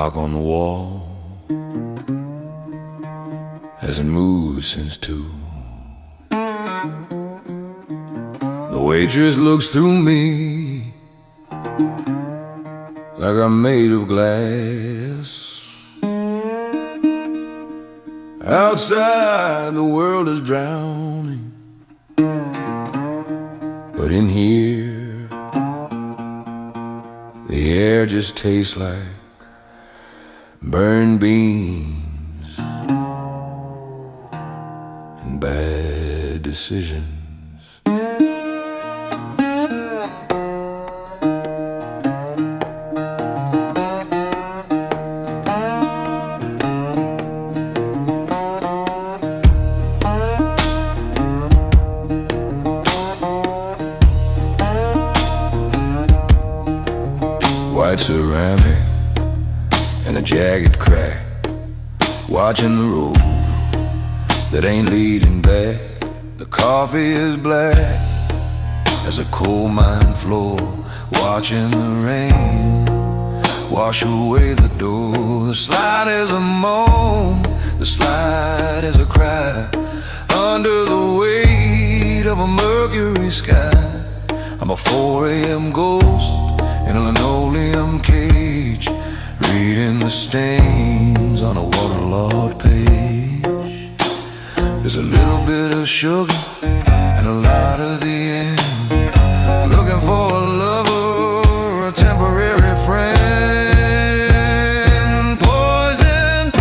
clock on the wall hasn't moved since 2. The waitress looks through me like I'm made of glass. Outside the world is drowning, but in here the air just tastes like burned beans and bad decisions. White ceramic and a jagged crack, watching the road that ain't leading back. The coffee is black as a coal mine floor, watching the rain wash away the door. The slide is a moan, the slide is a cry, under the weight of a mercury sky. I'm a 4 a.m. ghost in a linoleum cage, reading the stains on a waterlogged page. There's a little bit of sugar and a lot of the end, looking for a lover or a temporary friend. Poison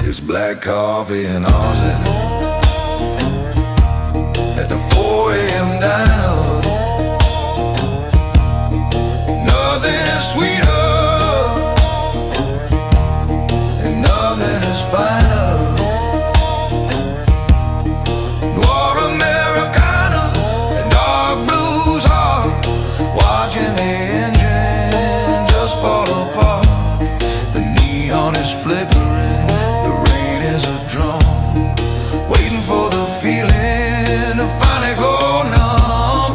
is black coffee and arsenic at the 4 a.m. diner. Nothing is sweeter and nothing is finer. Noir Americana and dark blues are watching the engine just fall apart. The neon is flickering, the rain is a drum, waiting for the feeling to finally go numb.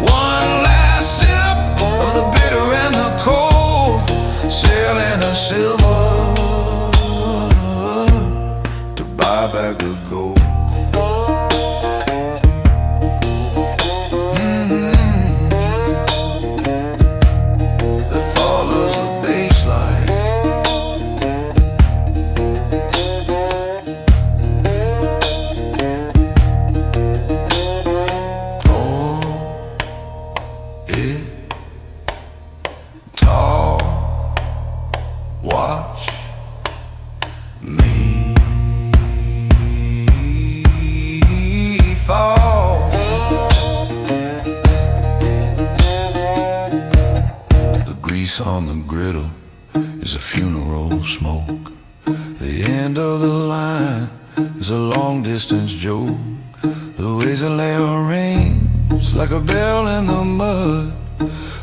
One last sip of the bitter and the cold, sailing a silver to buy back the gold. That follows the baseline. Pour it tall, watch me fall. The grease on the griddle is a funeral smoke. The end of the line is a long distance joke. The ways a layer rings like a bell in the mud,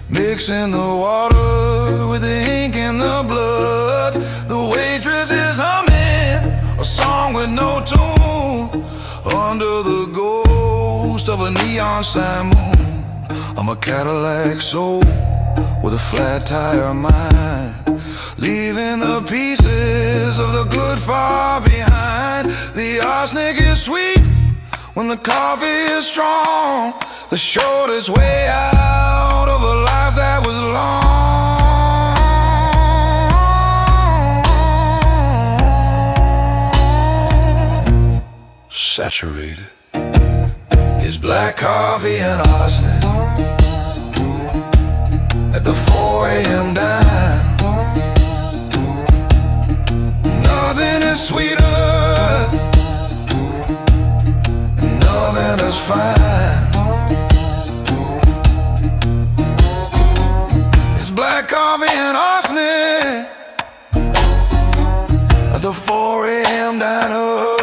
mixing the water with the ink and the blood. The waitress is humming a song with no tune, under the ghost of a neon sign moon. I'm a Cadillac soul with a flat tire mind, leaving the pieces of the good far behind. The arsenic is sweet when the coffee is strong, the shortest way out of a life that was long. Saturated is black coffee and arsenic at the 4 a.m. dine. Nothing is sweeter and nothing is fine. It's black coffee and arsenic at the 4 a.m. diner.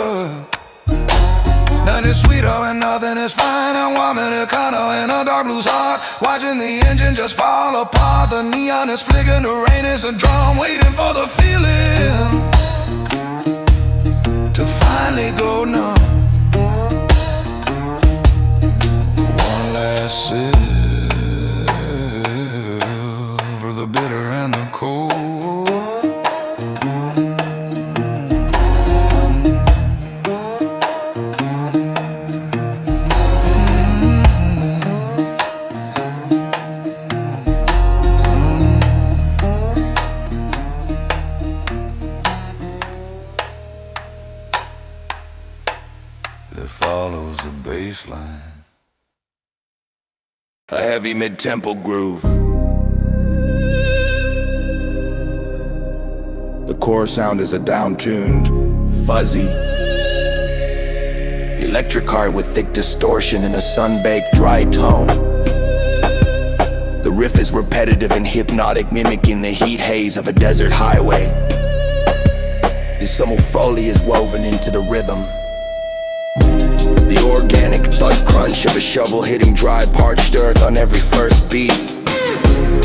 Nothing is sweeter and nothing is fine. I'm warm Americano in a dark blues heart, watching the engine just fall apart. The neon is flickering, the rain is a drum, waiting for the feeling to finally go numb. One last sip of the bitter and the cold, a heavy mid-tempo groove. The core sound is a down-tuned, fuzzy electric heart with thick distortion and a sun-baked dry tone. The riff is repetitive and hypnotic, mimicking the heat haze of a desert highway. The subtle foley is woven into the rhythm. The organic thud crunch of a shovel hitting dry, parched earth on every first beat.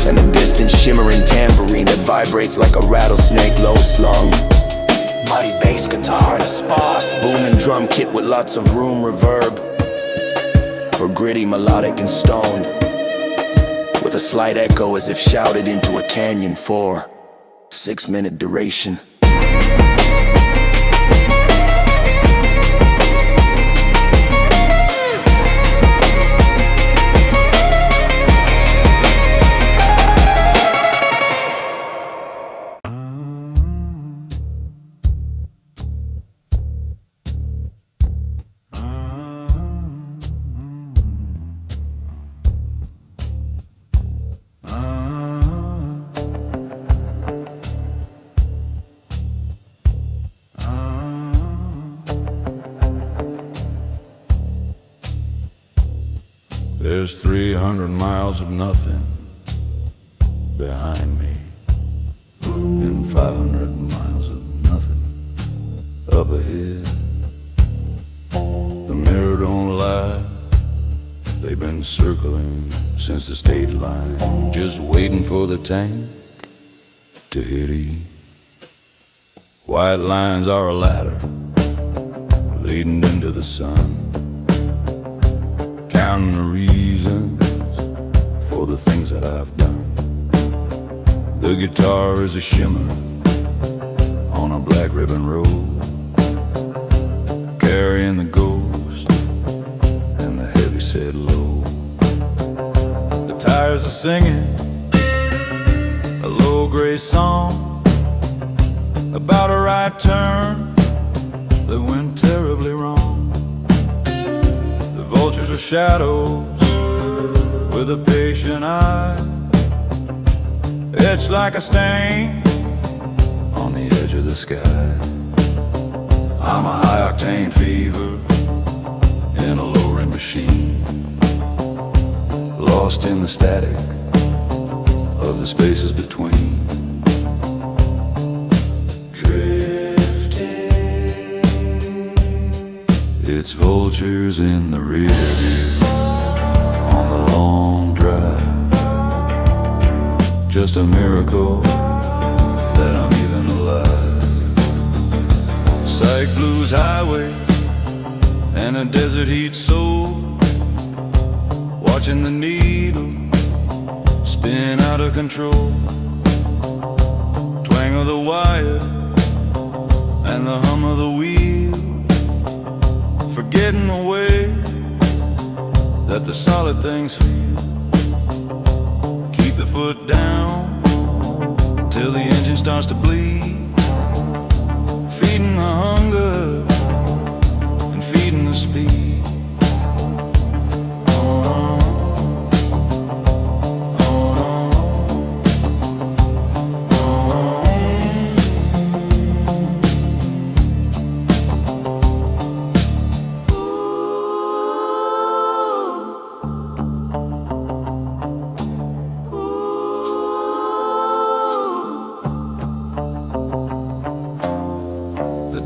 And a distant shimmering tambourine that vibrates like a rattlesnake low slung. Muddy bass guitar and a sparse booming drum kit with lots of room reverb. Or gritty, melodic and stoned, with a slight echo as if shouted into a canyon for 6-minute duration. There's 300 miles of nothing behind me, and 500 miles of nothing up ahead. The mirror don't lie, they've been circling since the state line, just waiting for the tank to hit E. White lines are a ladder leading into the sun, counting the reasons for the things that I've done. The guitar is a shimmer on a black ribbon road, carrying the ghost and the heavy-set load. The tires are singing a low gray song about a right turn that went terribly wrong. Vultures are shadows with a patient eye, etched like a stain on the edge of the sky. I'm a high-octane fever in a low-rim machine, lost in the static of the spaces between. It's vultures in the rear view on the long drive. Just a miracle that I'm even alive. Psych blues highway and a desert heat soul, watching the needle spin out of control. Twang of the wire and the hum of the wheel, forgetting the way that the solid things feel. Keep the foot down till the engine starts to bleed, feeding the hunger and feeding the speed.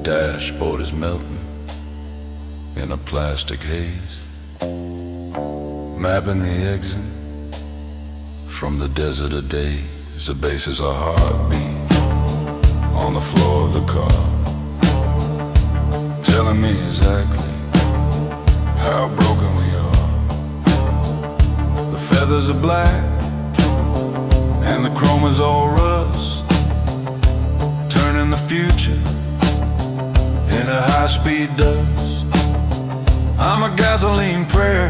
Dashboard is melting in a plastic haze, mapping the exit from the desert of days. The bass is a heartbeat on the floor of the car, telling me exactly how broken we are. The feathers are black and the chrome is all rust, turning the future in a high-speed dust. I'm a gasoline prayer,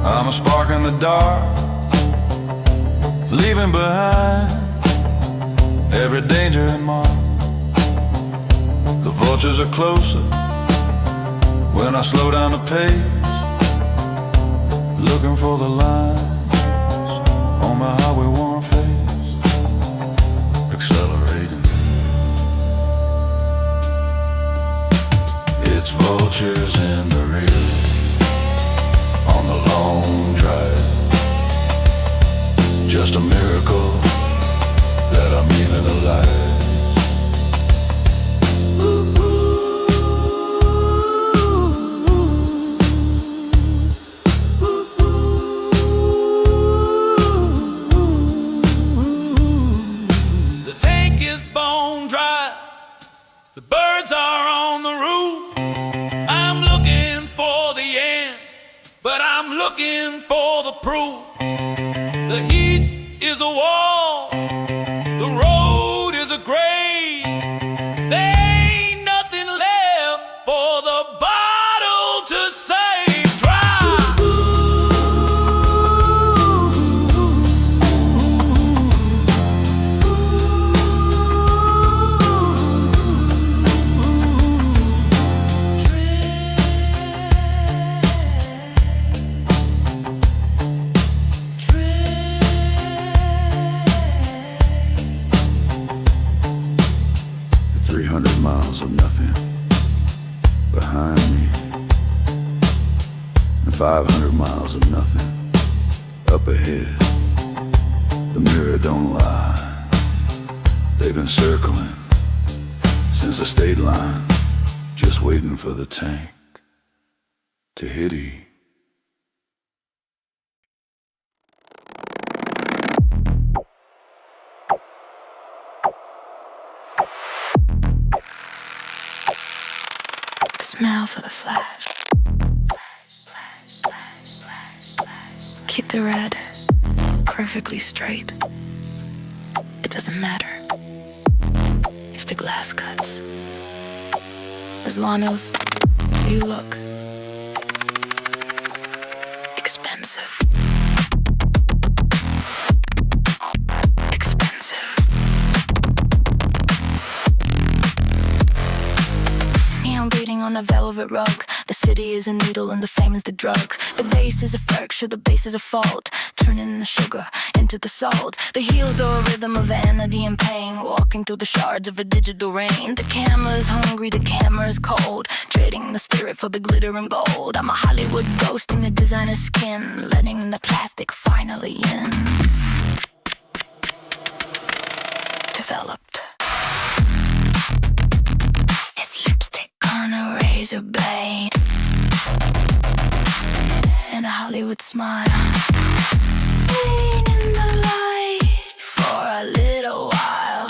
I'm a spark in the dark, leaving behind every danger and mark. The vultures are closer when I slow down the pace, looking for the lines on my highway worn face, accelerating. It's vultures in the rear on the long drive. Just a miracle that I'm even alive. The tank is bone dry, the birds are on the roof. I'm looking for the end, but I'm looking for the proof. The heat is a wall, the road is a grave. There ain't nothing left for the bottle to save. Dry. Miles of nothing behind me, and 500 miles of nothing up ahead. The mirror don't lie. They've been circling since the state line, just waiting for the tank to hit E. Smile for the flash. Keep the red perfectly straight. It doesn't matter if the glass cuts, as long as you look expensive. On a velvet rug, the city is a needle and the fame is the drug. The bass is a fracture, the bass is a fault, turning the sugar into the salt. The heels are a rhythm of vanity and pain, walking through the shards of a digital rain. The camera is hungry, the camera is cold, trading the spirit for the glitter and gold. I'm a Hollywood ghost in a designer skin, letting the plastic finally in. Developed. His lipstick on a razor blade and a Hollywood smile, staying in the light for a little while.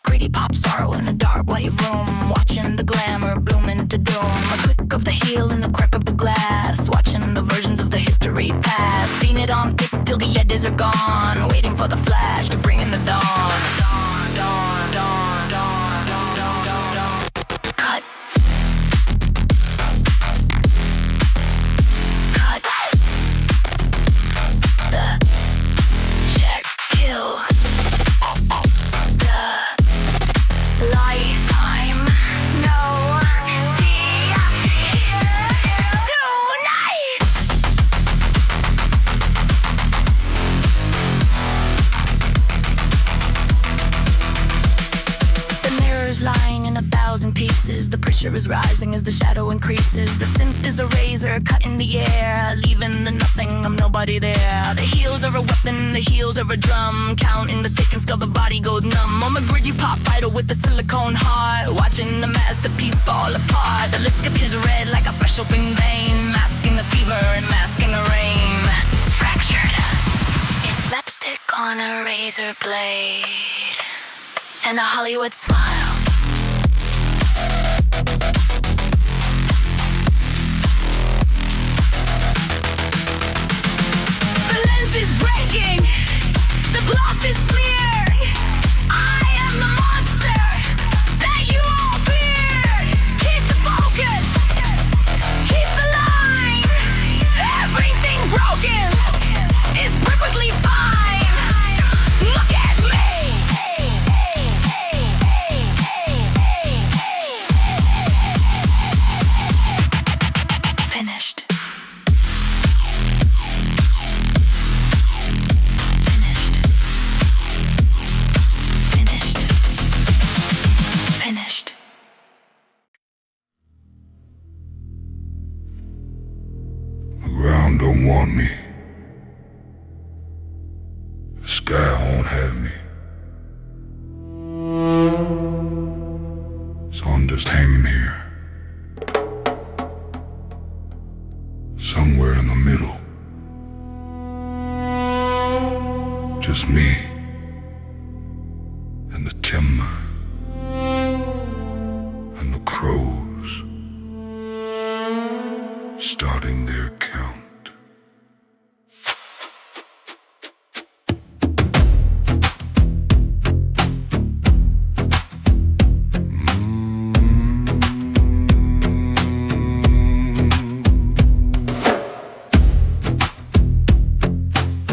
Greedy pop star in a dark white room, watching the glamour bloom into doom. A click of the heel and a crack of the glass, watching the versions of the history pass. Paint it on thick till the edges are gone, waiting for the flash to bring in the dawn. Dawn, dawn, dawn, dawn, dawn, dawn, dawn. Cut. Cut. The check kill. The lifetime. No tea here tonight. Lying in 1,000 pieces. The pressure is rising as the shadow increases. The synth is a razor cut in the air, leaving the nothing, I'm nobody there. The heels are a weapon, the heels are a drum, counting the seconds till the body goes numb. I'm a gritty pop idol with a silicone heart, watching the masterpiece fall apart. The lipstick is red like a fresh open vein, masking the fever and masking the rain. Fractured. It's lipstick on a razor blade and a Hollywood smile. The lens is breaking, the cloth is smeared. I am the monster that you all fear. Keep the focus, keep the line. Everything broken is perfectly fine. Look at me. Finished. Finished. The ground don't want me. The sky won't have me. So I'm just hanging here, somewhere in the middle. Just me and the timber and the crows starting their count.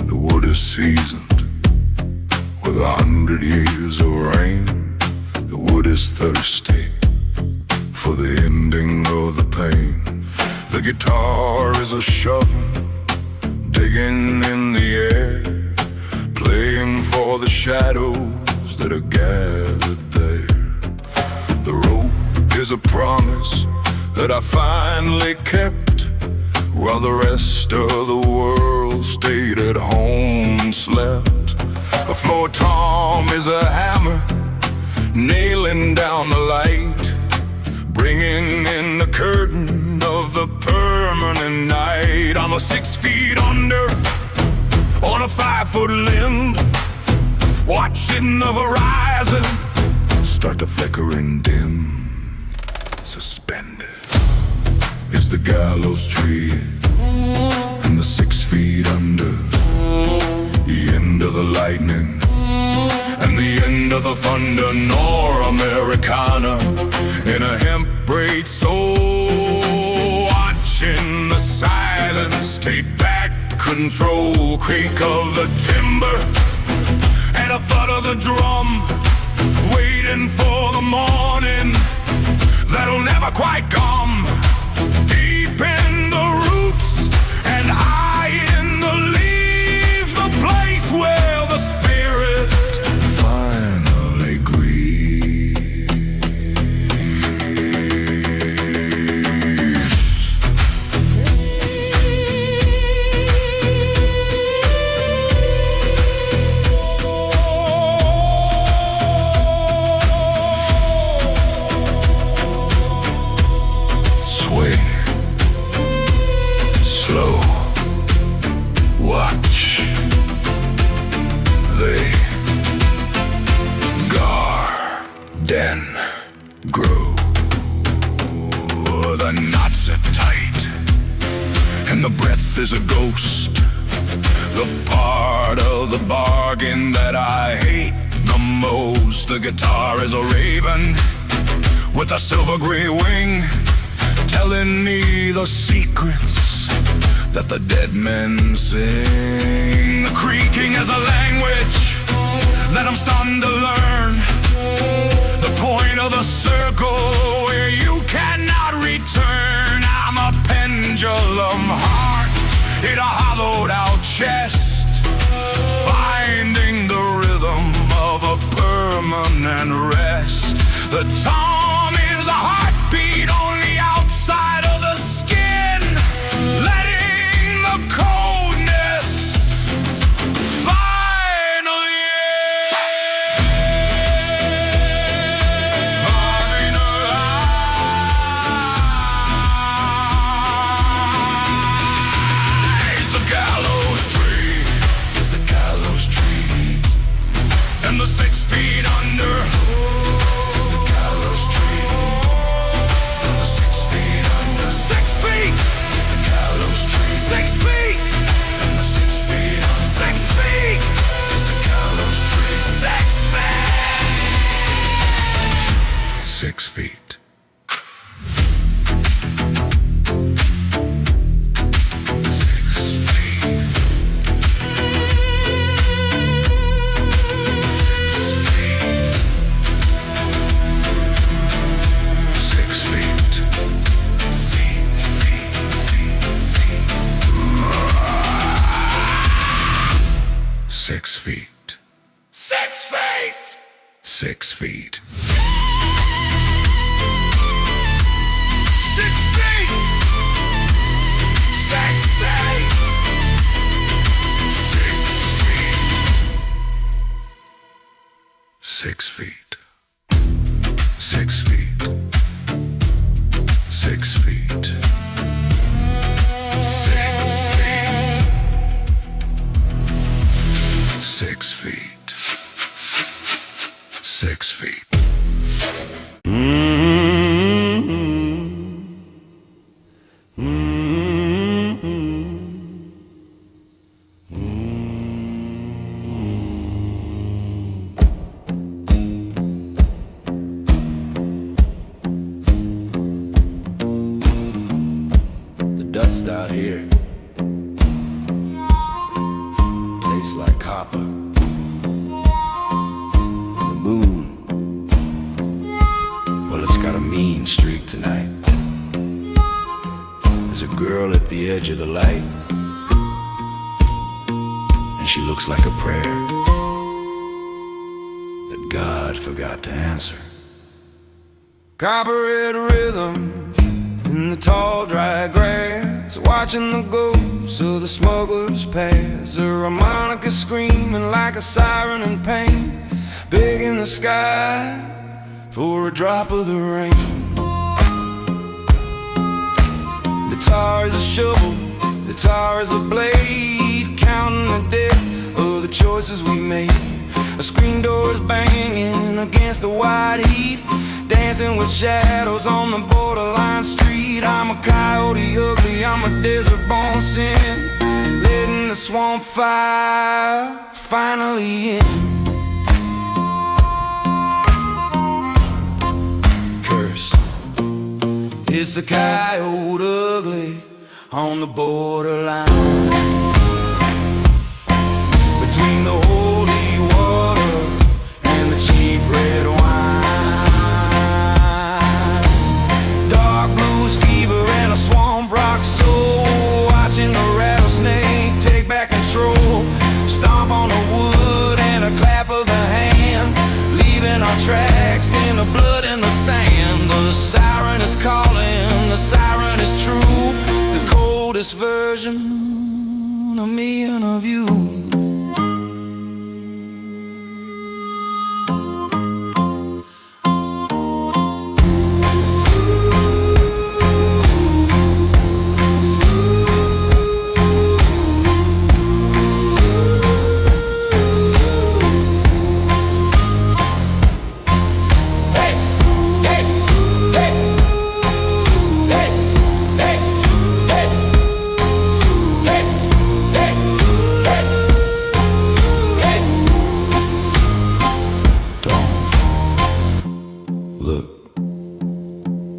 The wood is seasoned with 100 years of rain. The wood is thirsty for the ending of the pain. The guitar is a shovel digging in the air, playing for the shadows that are gathered there. The rope is a promise that I finally kept, while the rest of the world stayed at home and slept. The floor tom is a hammer nailing down the light, bringing in the curtain of the permanent night. I'm 6 feet under on a 5-foot limb, watching the horizon start to flicker and dim. Suspended is the gallows tree, and the 6 feet under, the end of the lightning and the end of the thunder. Nor Americana in a hemp braid soul, watching the silence take back control. Creak of the timber and a thud of the drum, waiting for the morning that'll never quite come. Deep in the roots and high in the leaves, the place where the spirit finally grieves. Swing slow, watch they garden grow. The knots are tight and the breath is a ghost, the part of the bargain that I hate the most. The guitar is a raven with a silver gray wing, telling me the secrets that the dead men sing. The creaking is a language that I'm starting to learn, the point of the circle where you cannot return. I'm a pendulum heart in a hollowed out chest, finding the rhythm of a permanent rest. The tom is a heartbeat on the outside of the skin, letting the coldness finally finalize. The gallows tree is the gallows tree, and the 6 feet under is the gallows tree. And the 6 feet under, 6 feet is the gallows tree. 6 feet and the 6 feet under, 6 feet is the gallows tree. 6 feet. 6 feet. feet. 6 feet. 6 feet. 6 feet. 6 feet. 6 feet. 6 feet. 6 feet. 6 feet. 6 feet. 6 feet. Dust out here tastes like copper. And the moon, well, it's got a mean streak tonight. There's a girl at the edge of the light, and she looks like a prayer that God forgot to answer. Copper-red rhythm in the tall dry grass, watching the ghosts of the smugglers pass. A harmonica screaming like a siren in pain, begging the sky for a drop of the rain. The tar is a shovel, the tar is a blade, counting the debt of the choices we made. A screen door is banging against the white heat, dancing with shadows on the borderline street. I'm a coyote ugly, I'm a desert-born sin, letting the swamp fire finally end. Curse, it's the coyote ugly on the borderline, between the holy water and the cheap red wine. Swamp rock soul, watching the rattlesnake take back control. Stomp on the wood and a clap of the hand, leaving our tracks in the blood and the sand. The siren is calling, the siren is true, the coldest version of me and of you.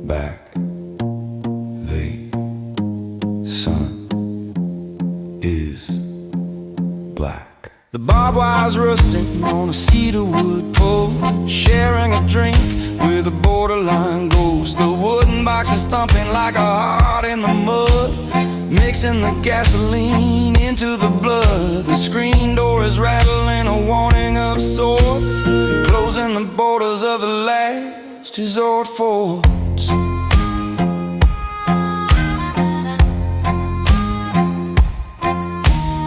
Back, the sun is black. The barbed wire's rusting on a cedar wood pole, sharing a drink with a borderline ghost. The wooden box is thumping like a heart in the mud, mixing the gasoline into the blood. The screen door is rattling, a warning of sorts, closing the borders of the last resort forts.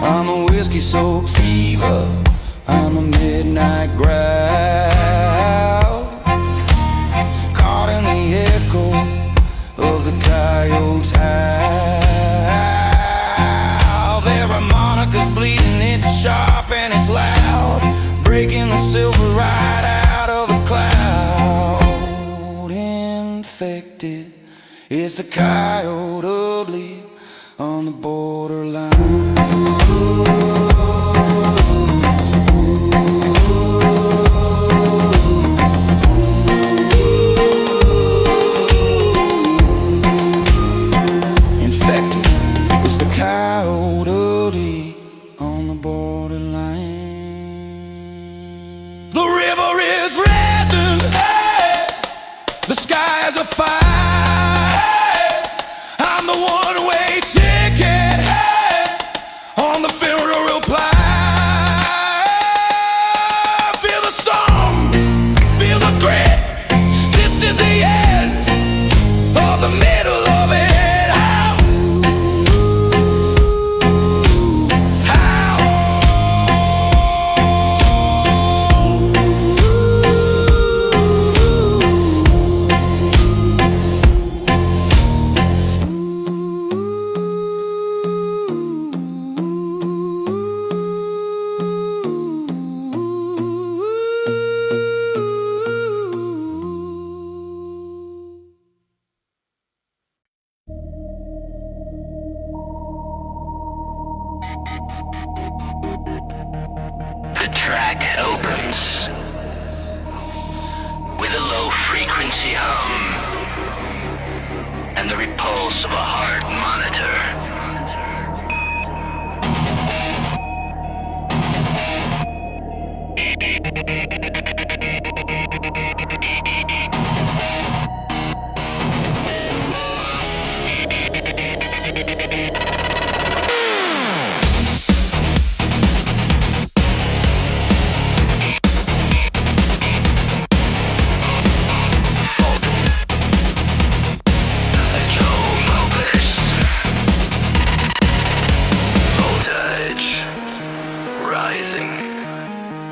I'm a whiskey-soaked fever, I'm a midnight growl, caught in the echo of the coyote's howl. Their harmonica's bleeding, it's sharp and it's loud, breaking the silver right out of the cloud. Infected, it's the coyote ugly on the borderline. Infected, it's the coyote on the borderline. The river is rising, hey! The skies are fire, hey! I'm the one track opens with a low frequency hum and the repulse of a heart monitor.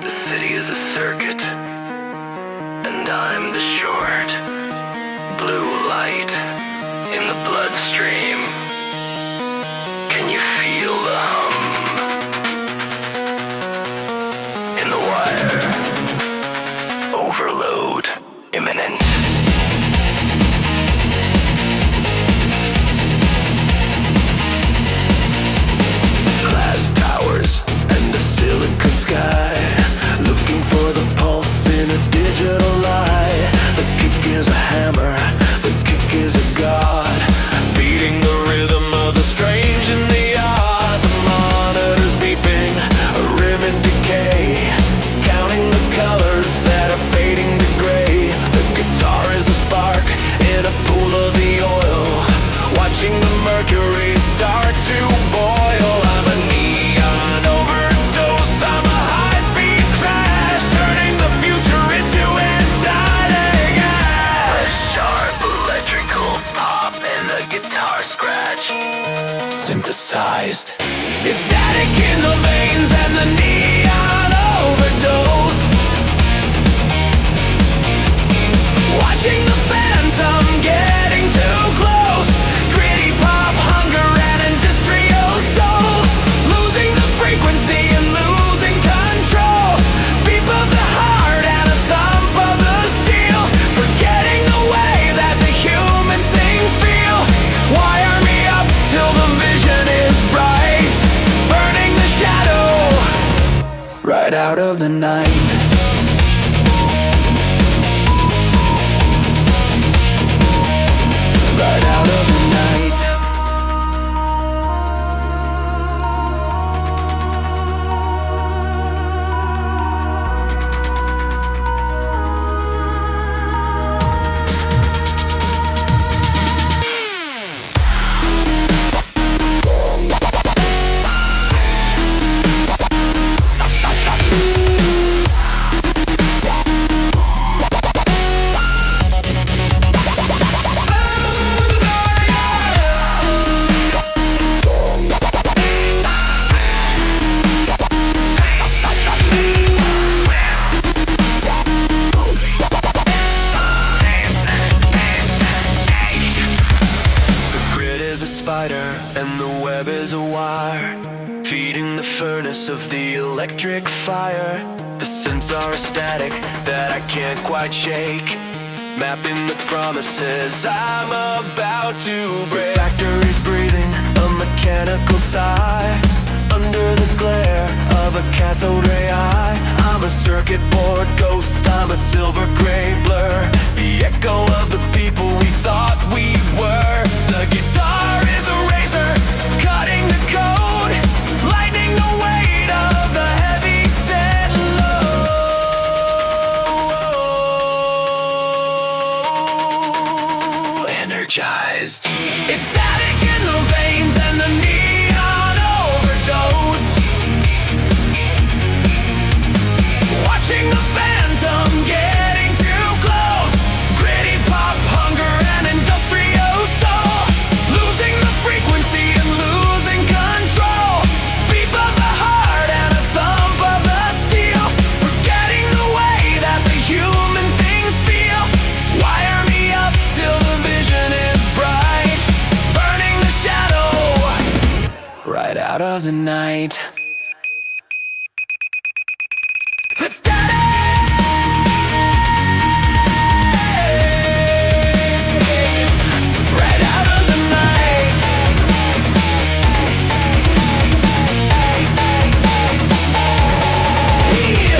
The city is a circuit, and I'm the short. Blue light in the bloodstream. Can you feel the hum in the wire? Overload imminent. Glass towers and a silicon sky, looking for the pulse in a digital lie. The kick is a hammer, the kick is a god, beating the rhythm of the strange and the odd. The monitor's beeping, a rim in decay, counting the colors that are fading to gray. The guitar is a spark in a pool of the oil, watching the mercury start to boil. I'm a neon overdose, I'm a high-speed crash, turning the future into anti-gas. A sharp electrical pop and the guitar scratch, synthesized. It's static in the veins and the neon overdose, watching the phantom getting too close. Gritty pop, hunger and industrial soul, losing the frequency and losing control. Beep of the heart and a thump of the steel, forgetting the way that the human things feel. Wire me up till the vision is bright, burning the shadow right out of the night. Right out of the night. And the web is a wire, feeding the furnace of the electric fire. The scents are static that I can't quite shake, mapping the promises I'm about to break. The factory's breathing a mechanical sigh, under the glare of a cathode ray eye. I'm a circuit board ghost, I'm a silver gray blur, the echo of the people we thought we were. The guitar is a razor, cutting the code, lightening the weight of the heavy set low. Energized. It's static in the veins and the neon overdose, watching the phantom getting too close. Gritty pop, hunger and industrial soul, losing the frequency and losing control. Beep of the heart and a thump of the steel, forgetting the way that the human things feel. Wire me up till the vision is bright, burning the shadow right out of the night. It's static. Right out of the night. Heal.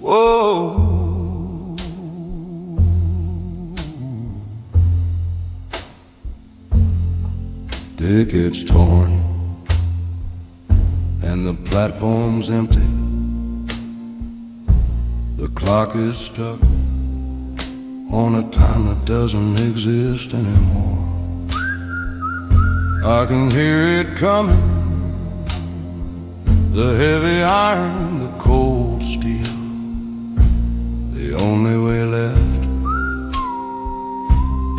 Whoa. Tickets torn and the platform's empty. The clock is stuck on a time that doesn't exist anymore. I can hear it coming, the heavy iron, the cold steel, the only way left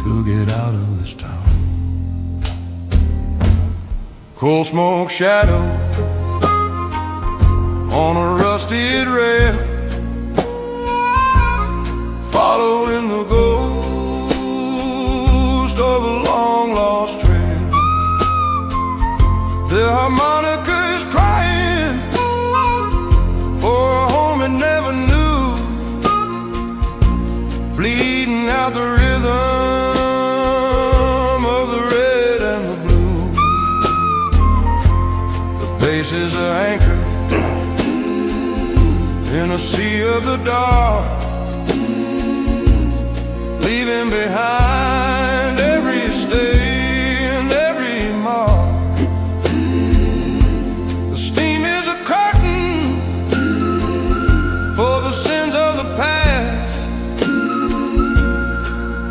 to get out of this town. Cold smoke shadow on a rusted rail, following the ghost of a long lost trail. The harmonica is crying for a home it never knew, bleeding out the rhythm of the red and the blue. The bass is an anchor in a sea of the dark, leaving behind every stain, every mark. The steam is a curtain for the sins of the past,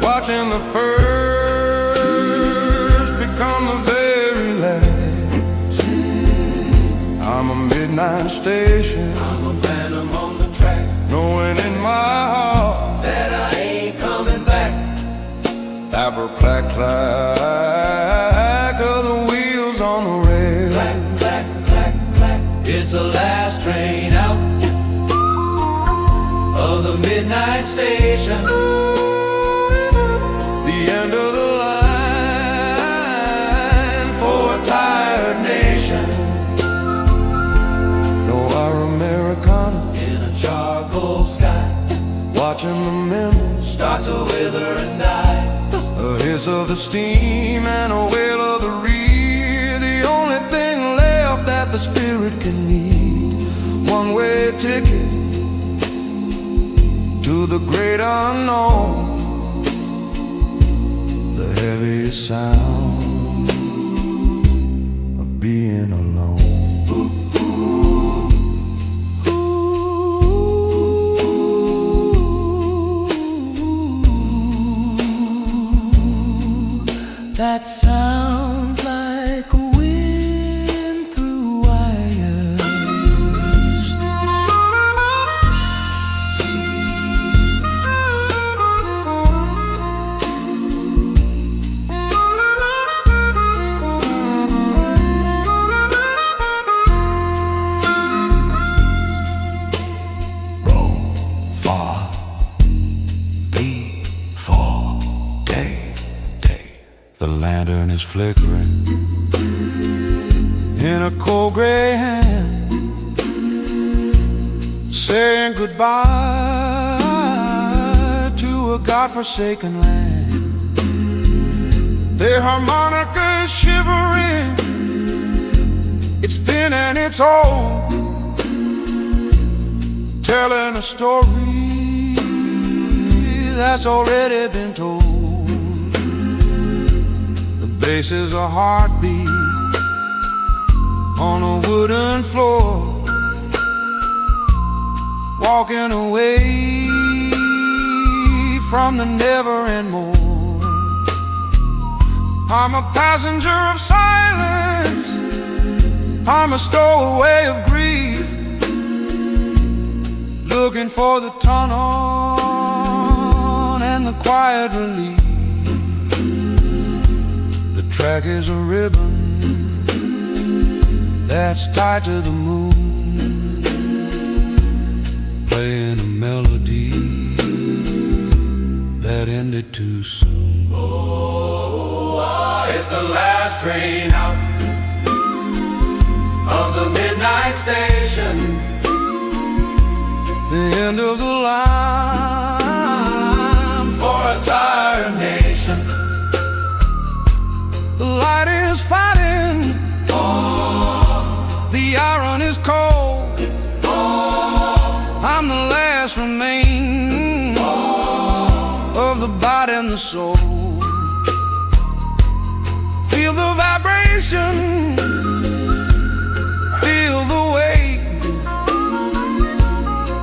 watching the first become the very last. I'm a midnight station, I'm a phantom on the track, knowing in my heart that I ain't coming back. Clapper, clack, clack of the wheels on the rail. Clack, clack, clack, clack. It's the last train out of the midnight station. The end of the line for a tired nation. Noir Americana In a charcoal sky, watching the memories start to wither and die. a hiss of the steam and a wail of the reed. The only thing left that the spirit can need. One-way ticket to the great unknown. The heavy sound of being alone. That sounds like a wind through wires. Roll far before day. The lantern is flickering in a cold gray hand, saying goodbye to a godforsaken land. The harmonica is shivering, it's thin and it's old, telling a story that's already been told. Bass is a heartbeat on a wooden floor, walking away from the never and more. I'm a passenger of silence, I'm a stowaway of grief, looking for the tunnel and the quiet relief. The track is a ribbon that's tied to the moon, playing a melody that ended too soon. Oh, it's the last train out of the midnight station. The end of the line for a tired nation. The light is fighting, the iron is cold, I'm the last remain of the body and the soul. Feel the vibration, feel the weight.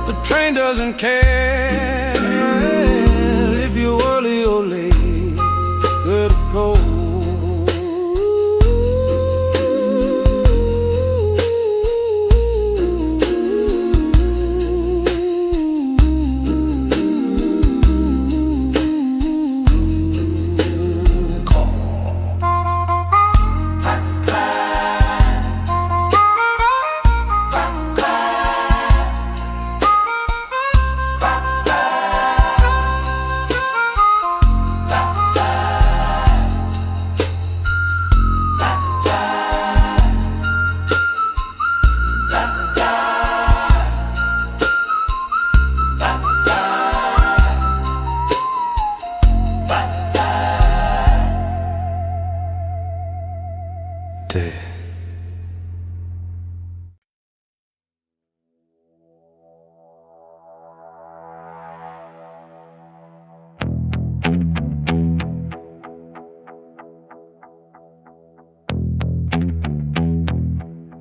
The train doesn't care if you're early or late. Let it go.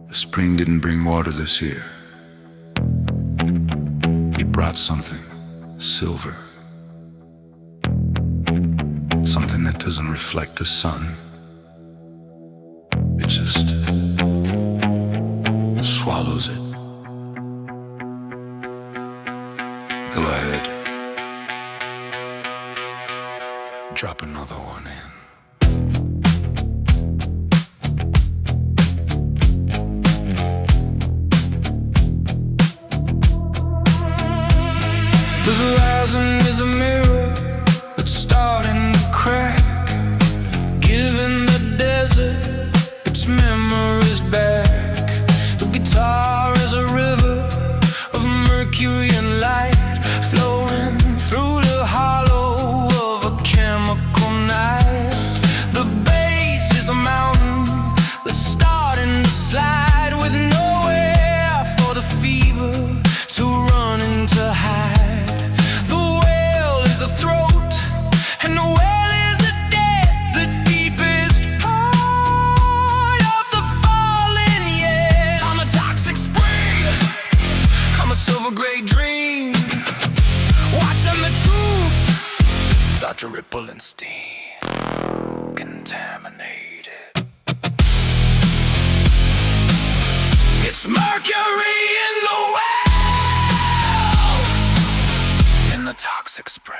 The spring didn't bring water this year. It brought something, silver. Something that doesn't reflect the sun. It just swallows it. Go ahead. Drop another one in. The horizon is a mirror that's starting to crack, giving the desert its memories back. The guitar is a river of mercury and light, flowing through the hollow of a chemical night. The bass is a mountain that's starting to slide, with nowhere for the fever to run into hide. To ripple and steam, contaminated. It's mercury in the well, in the toxic spring.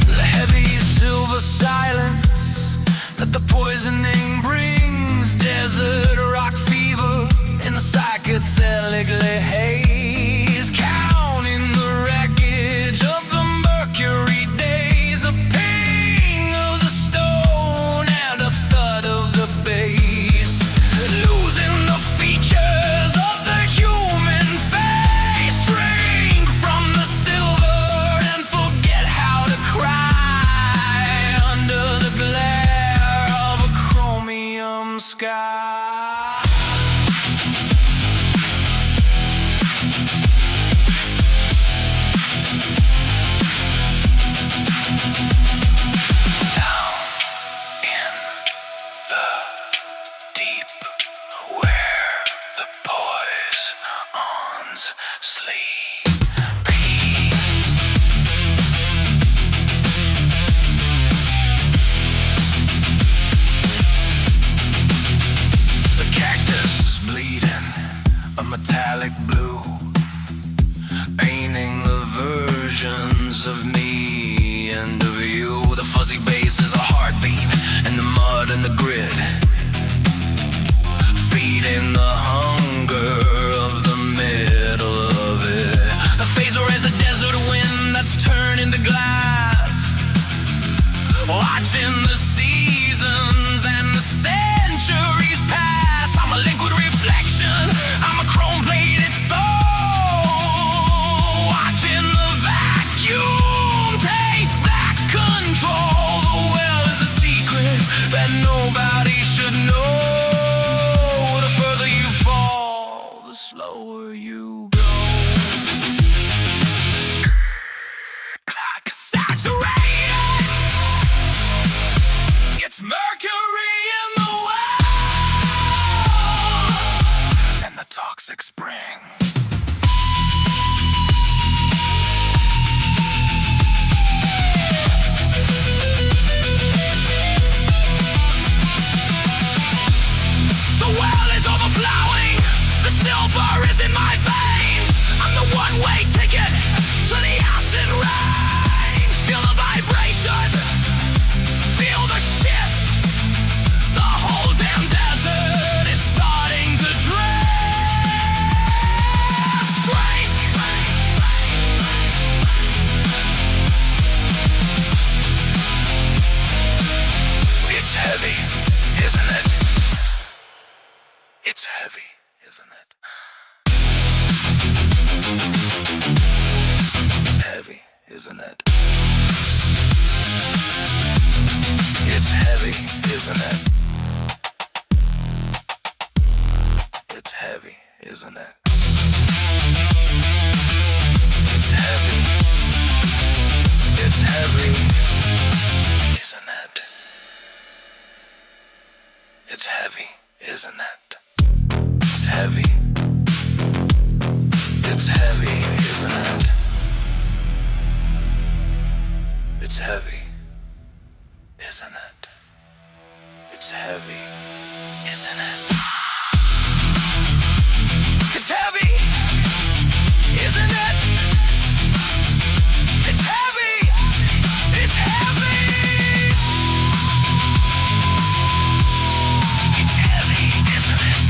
The heavy silver silence that the poisoning brings, desert rock fever in the psychedelic haze, counting the wreckage of the mercury days, a ping of the stone and a thud of the bass, losing the features of the human face. Drink from the silver and forget how to cry under the glare of a chromium sky. Metallic blue, painting the versions of me and of you. The fuzzy bass is a heartbeat, and the mud and the grit, feeding the hunger of the middle of it. The phaser is a desert wind that's turning to glass, watching the seasons and the centuries pass. I'm a liquid reflection, I'm a chrome-plated soul, watching the vacuum take back control. The well It's heavy, isn't it? It's heavy, isn't it? It's heavy. It's heavy, isn't it? It's heavy, isn't it? It's heavy. It's heavy, isn't it? It's heavy, isn't it? It's heavy, isn't it? It's heavy, isn't it? It's heavy, it's heavy. It's heavy, isn't it?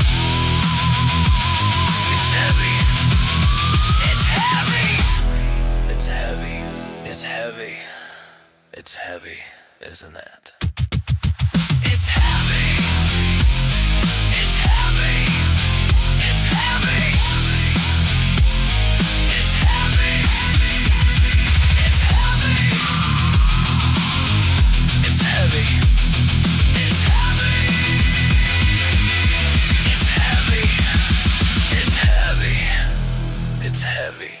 It's heavy, it's heavy. It's heavy, it's heavy. It's heavy, isn't it? It's heavy. It's heavy. It's heavy. It's heavy. It's heavy. It's heavy. It's heavy. It's heavy. It's heavy. It's heavy. It's heavy.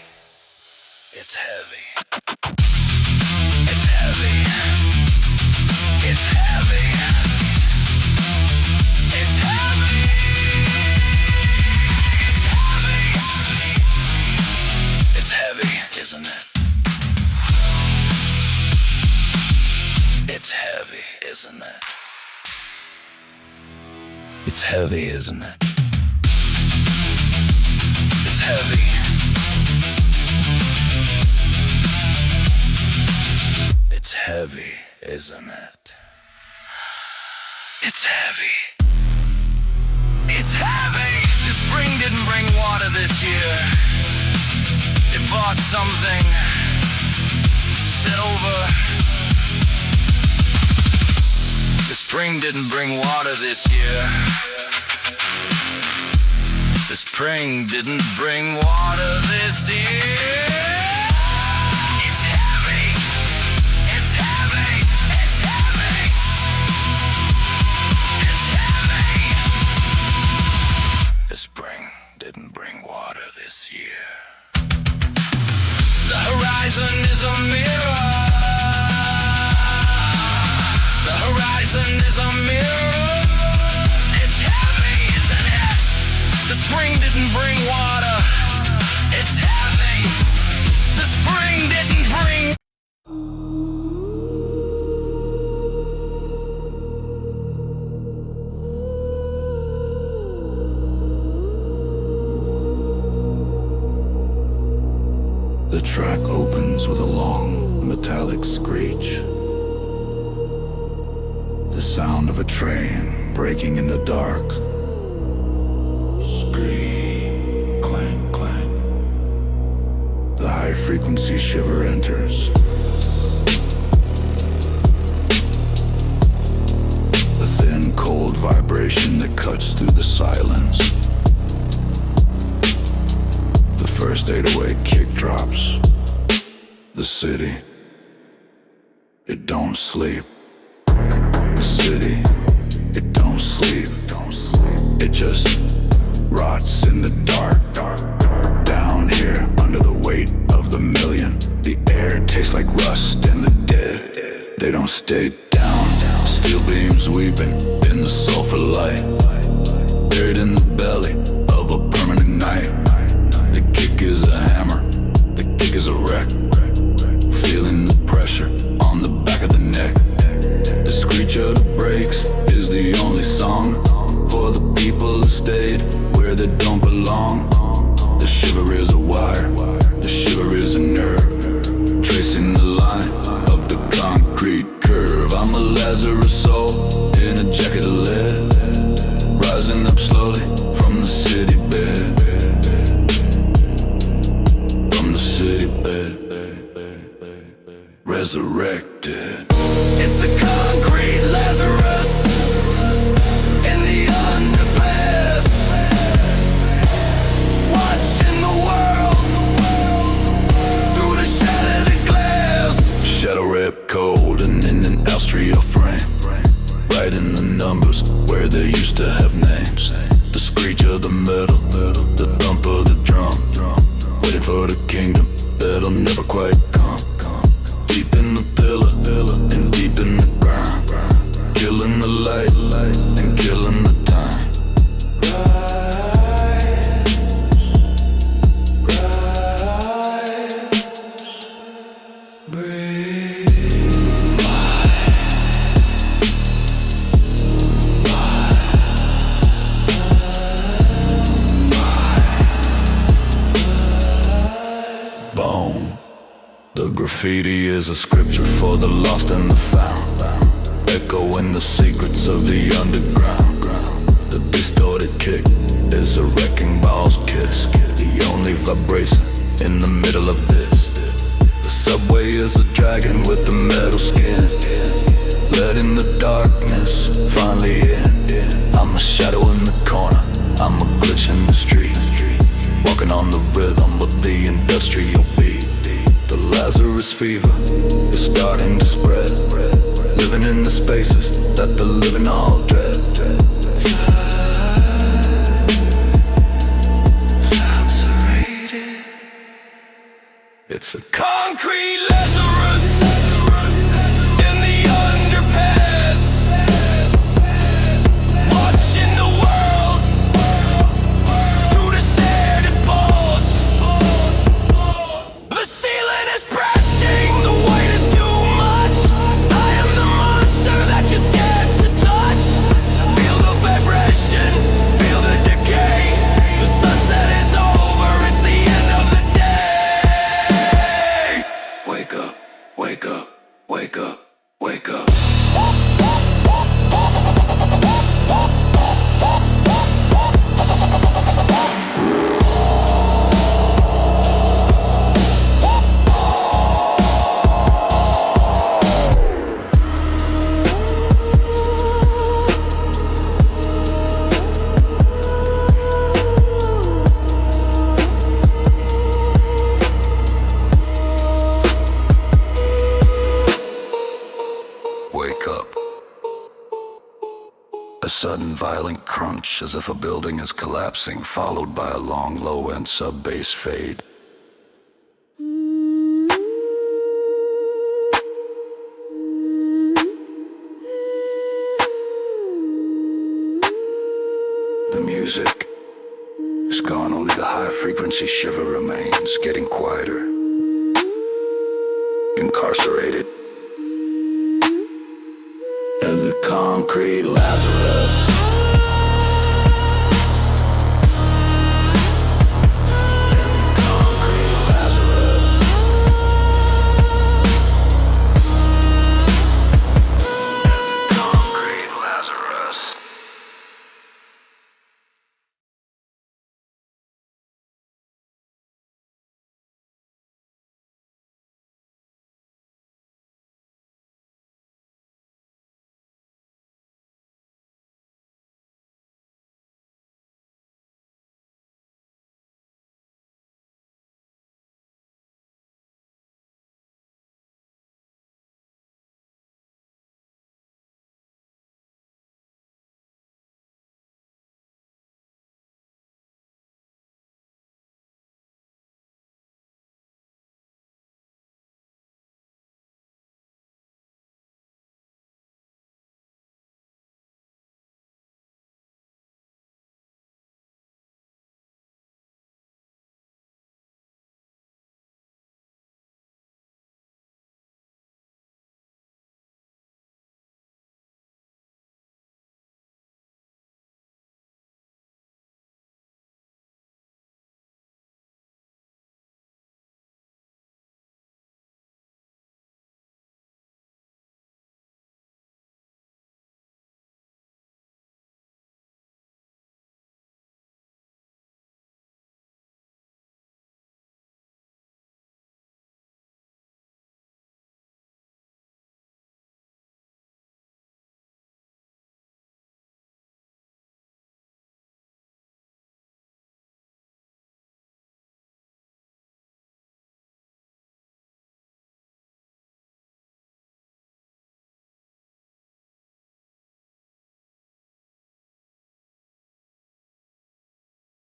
It's heavy. It's heavy. It's heavy. It's heavy. It's heavy, isn't it? It's heavy, isn't it? It's heavy, isn't it? It's heavy. It's heavy, isn't it? It's heavy. It's heavy. The spring didn't bring water this year. It bought something. Silver. The spring didn't bring water this year. The spring didn't bring water this year. It's heavy. It's heavy. It's heavy. It's heavy. The spring didn't bring water this year. The horizon is a mirror. The horizon is a mirror. It's heavy, isn't it? The spring didn't bring water. It's heavy. The spring didn't bring. The track opens with a long, metallic screech. The sound of a train breaking in the dark. Scream, clank, clank. The high-frequency shiver enters. The thin, cold vibration that cuts through the silence. The first 808 kick drops. The city, it don't sleep. The city, it don't sleep. It just rots in the dark. Down here, under the weight of the million. The air tastes like rust and the dead. They don't stay down. Steel beams weeping in the sulfur light. Buried in the belly of a permanent night. The kick is a hammer, the kick is a wreck. Feeling the pressure on the back of the neck. The screech of the brakes is the only song for the people who stayed where they don't belong. The shiver is a wire, the shiver is a nerve, tracing the line of the concrete curve. I'm a Lazarus soul in a jacket of lead, rising up slowly from the city bed. From the city bed, resurrected. It's the concrete Lazarus in the underpass, watching the world through the shattered glass. Shadow red rep cold and in an Austria frame. Right in the numbers where they used to have names. The screech of the metal, the thump of the drum. Waiting for the kingdom that'll never quite come. Deep in the pillar and deep in the ground. Killing the light and killing the time. Bone. The graffiti is a scripture for the lost and the found, echoing the secrets of the underground. The distorted kick is a wrecking ball's kiss, the only vibration in the middle of this. The subway is a dragon with the metal skin, letting the darkness finally in. I'm a shadow in the corner, I'm a glitch in the street, walking on the rhythm of the industrial beat. The Lazarus fever is starting to spread, living in the spaces that the living all dread. It's a concrete Lazarus in the underpass, watching the world through the sanded boards. The ceiling is crashing, the weight is too much. I am the monster that you're scared to touch. Feel the vibration, feel the decay. The sunset is over, it's the end of the day. Wake up, wake up, wake up, wake up. Wake up. A sudden violent crunch as if a building is collapsing, followed by a long low and sub-bass fade. The music is gone, only the high-frequency shiver remains, getting quieter. Incarcerated as a concrete Lazarus.